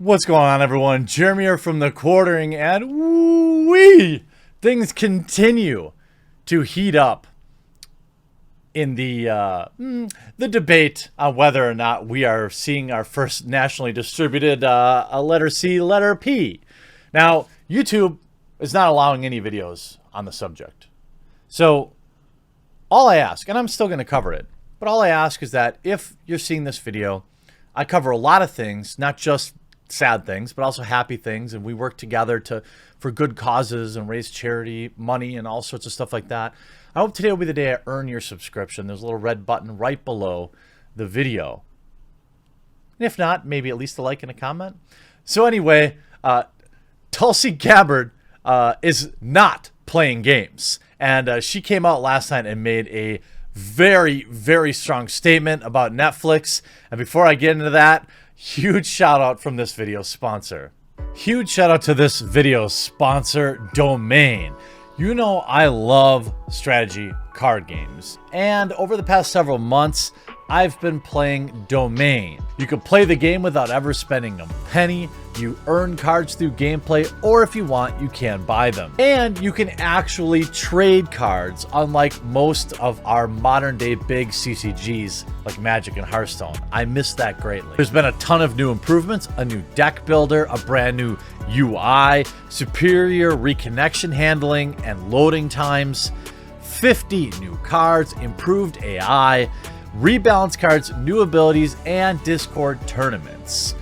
What's going on, everyone? Jeremy here from the Quartering, and woo-wee, things continue to heat up in the debate on whether or not we are seeing our first nationally distributed letter C, letter P. Now, YouTube is not allowing any videos on the subject. So all I ask, and I'm still going to cover it, but all I ask is that if you're seeing this video, I cover a lot of things, not just sad things, but also happy things, and we work together for good causes and raise charity money and all sorts of stuff like that. I hope today will be the day I earn your subscription. There's a little red button right below the video. And if not, maybe at least a like and a comment. So anyway, Tulsi Gabbard is not playing games, and she came out last night and made a very, very strong statement about Netflix. And before I get into that, huge shout out from this video sponsor. Huge shout out to this video sponsor, Domain. You know I love strategy card games, and over the past several months I've been playing Domain. You can play the game without ever spending a penny. You earn cards through gameplay, or if you want, you can buy them. And you can actually trade cards, unlike most of our modern day big CCGs like Magic and Hearthstone. I miss that greatly. There's been a ton of new improvements, a new deck builder, a brand new UI, superior reconnection handling and loading times, 50 new cards, improved AI, rebalance cards, new abilities, and Discord tournaments.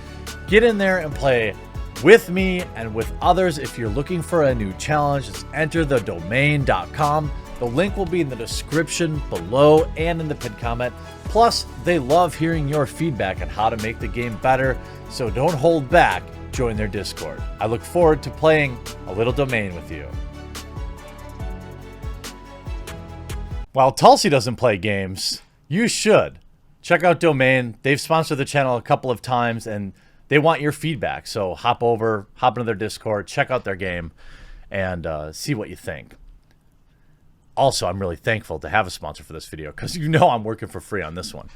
Get in there and play with me and with others. If you're looking for a new challenge, just enter thedomain.com. The link will be in the description below and in the pinned comment. Plus, they love hearing your feedback on how to make the game better, so don't hold back. Join their Discord. I look forward to playing a little Domain with you. While Tulsi doesn't play games, you should. Check out Domain. They've sponsored the channel a couple of times, and they want your feedback. So hop into their Discord, check out their game, and see what you think. Also, I'm really thankful to have a sponsor for this video, because you know I'm working for free on this one.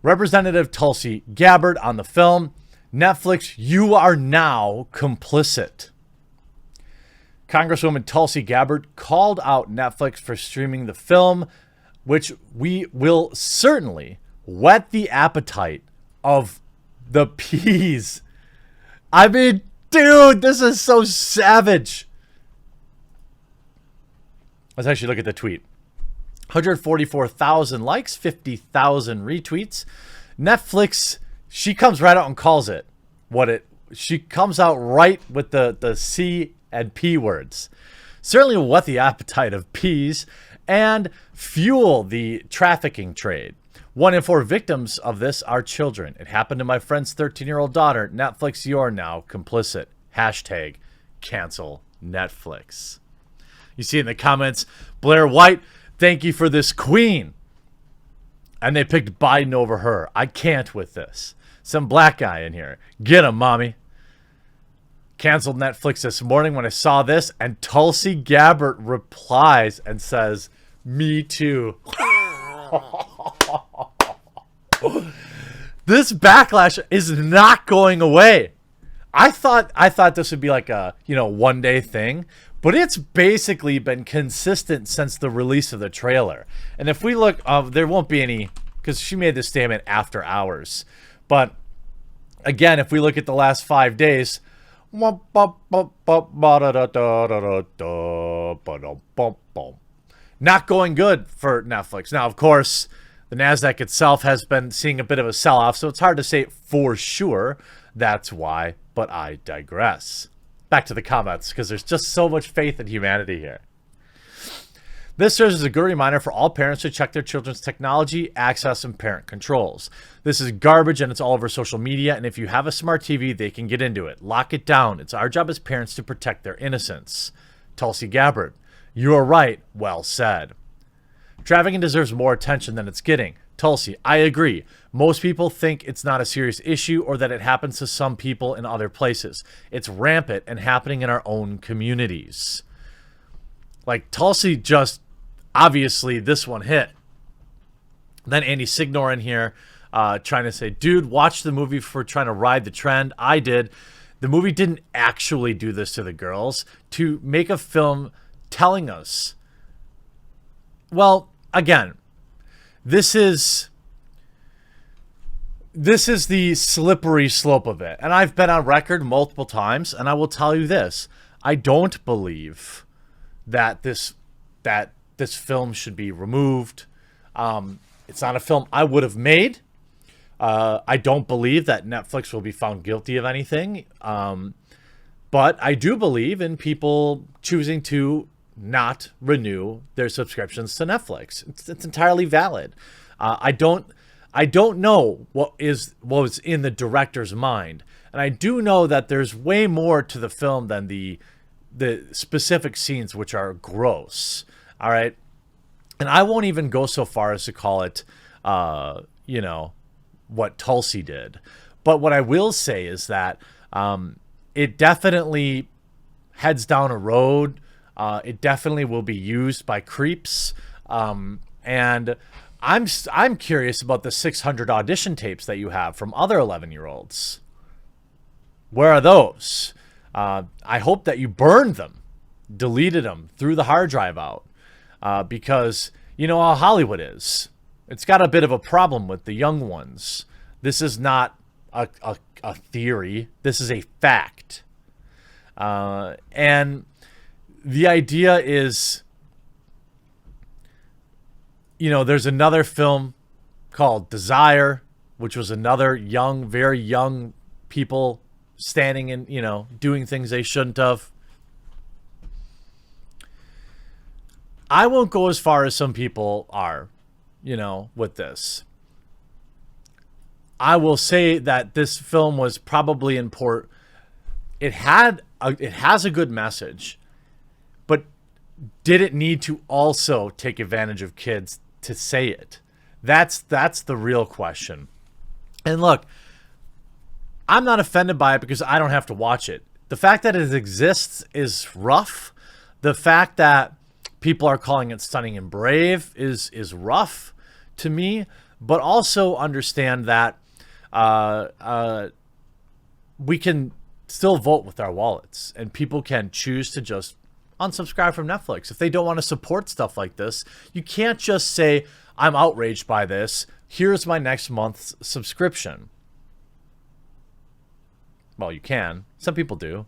Representative Tulsi Gabbard on the film. Netflix, you are now complicit. Congresswoman Tulsi Gabbard called out Netflix for streaming the film, which we will certainly whet the appetite of the peas. I mean, dude, this is so savage. Let's actually look at the tweet. 144,000 likes, 50,000 retweets. Netflix, she comes right out and calls it she comes out right with the C and P words. Certainly will whet the appetite of peas and fuel the trafficking trade. 1 in 4 victims of this are children. It happened to my friend's 13-year-old daughter. Netflix, you're now complicit. Hashtag cancel Netflix. You see in the comments, Blair White, thank you for this queen. And they picked Biden over her. I can't with this. Some black guy in here. Get him, mommy. Canceled Netflix this morning when I saw this, and Tulsi Gabbard replies and says, me too. This backlash is not going away. I thought this would be like a one-day thing, but it's basically been consistent since the release of the trailer. And if we look, there won't be any, because she made this statement after hours. But again, if we look at the last 5 days, not going good for Netflix. Now, of course, the NASDAQ itself has been seeing a bit of a sell-off, so it's hard to say for sure that's why, but I digress. Back to the comments, because there's just so much faith in humanity here. This serves as a good reminder for all parents to check their children's technology, access, and parent controls. This is garbage, and it's all over social media, and if you have a smart TV, they can get into it. Lock it down. It's our job as parents to protect their innocence. Tulsi Gabbard, you are right. Well said. Trafficking deserves more attention than it's getting. Tulsi, I agree. Most people think it's not a serious issue or that it happens to some people in other places. It's rampant and happening in our own communities. Like, Tulsi just, obviously, this one hit. Then Andy Signor in here trying to say, dude, watch the movie for trying to ride the trend. I did. The movie didn't actually do this to the girls. To make a film telling us, well, again, this is the slippery slope of it. And I've been on record multiple times, and I will tell you this. I don't believe that this film should be removed. It's not a film I would have made. I don't believe that Netflix will be found guilty of anything. But I do believe in people choosing to not renew their subscriptions to Netflix. It's entirely valid. I don't know what was in the director's mind. And I do know that there's way more to the film than the specific scenes, which are gross. All right. And I won't even go so far as to call it, you know, what Tulsi did. But what I will say is that it definitely heads down a road. It definitely will be used by creeps. And I'm curious about the 600 audition tapes that you have from other 11-year-olds. Where are those? I hope that you burned them, deleted them, threw the hard drive out. Because you know how Hollywood is. It's got a bit of a problem with the young ones. This is not a theory. This is a fact. And the idea is, you know, there's another film called Desire, which was another young, very young people standing and, you know, doing things they shouldn't have. I won't go as far as some people are, you know, with this. I will say that this film was probably important. It has a good message, but did it need to also take advantage of kids to say it? That's the real question. And look, I'm not offended by it because I don't have to watch it. The fact that it exists is rough. The fact that people are calling it stunning and brave is rough to me, but also understand that we can still vote with our wallets, and people can choose to just unsubscribe from Netflix. If they don't want to support stuff like this, you can't just say, I'm outraged by this. Here's my next month's subscription. Well, you can. Some people do.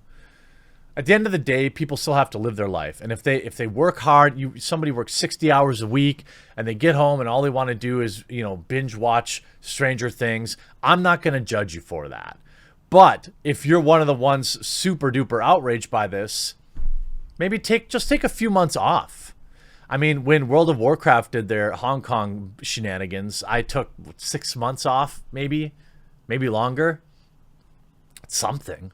At the end of the day, people still have to live their life. And if they work hard, somebody works 60 hours a week and they get home and all they want to do is, you know, binge watch Stranger Things, I'm not going to judge you for that. But if you're one of the ones super duper outraged by this, maybe just take a few months off. I mean, when World of Warcraft did their Hong Kong shenanigans, I took 6 months off, maybe longer. Something.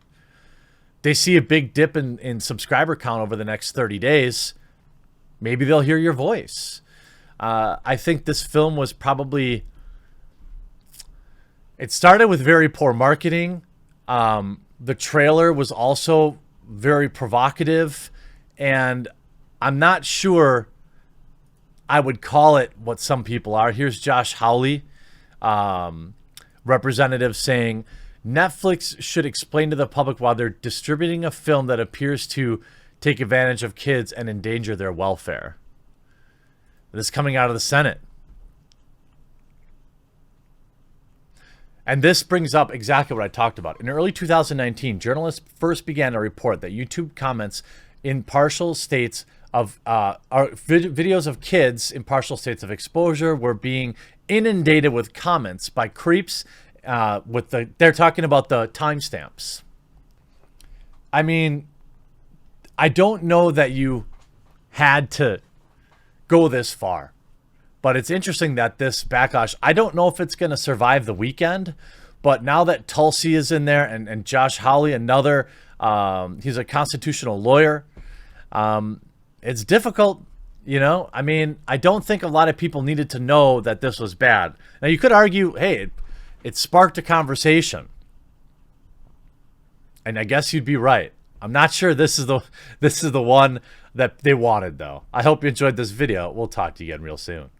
They see a big dip in subscriber count over the next 30 days. Maybe they'll hear your voice. I think this film was probably... It started with very poor marketing. The trailer was also very provocative. And I'm not sure I would call it what some people are. Here's Josh Hawley, representative, saying... Netflix should explain to the public why they're distributing a film that appears to take advantage of kids and endanger their welfare. This is coming out of the Senate. And this brings up exactly what I talked about. In early 2019, journalists first began to report that YouTube comments in partial states of videos of kids in partial states of exposure were being inundated with comments by creeps. They're talking about the timestamps. I mean, I don't know that you had to go this far, but it's interesting that this backlash, I don't know if it's going to survive the weekend, but now that Tulsi is in there and Josh Hawley, another, he's a constitutional lawyer. It's difficult, you know? I mean, I don't think a lot of people needed to know that this was bad. Now you could argue, hey, it sparked a conversation. And I guess you'd be right. I'm not sure this is the one that they wanted, though. I hope you enjoyed this video. We'll talk to you again real soon.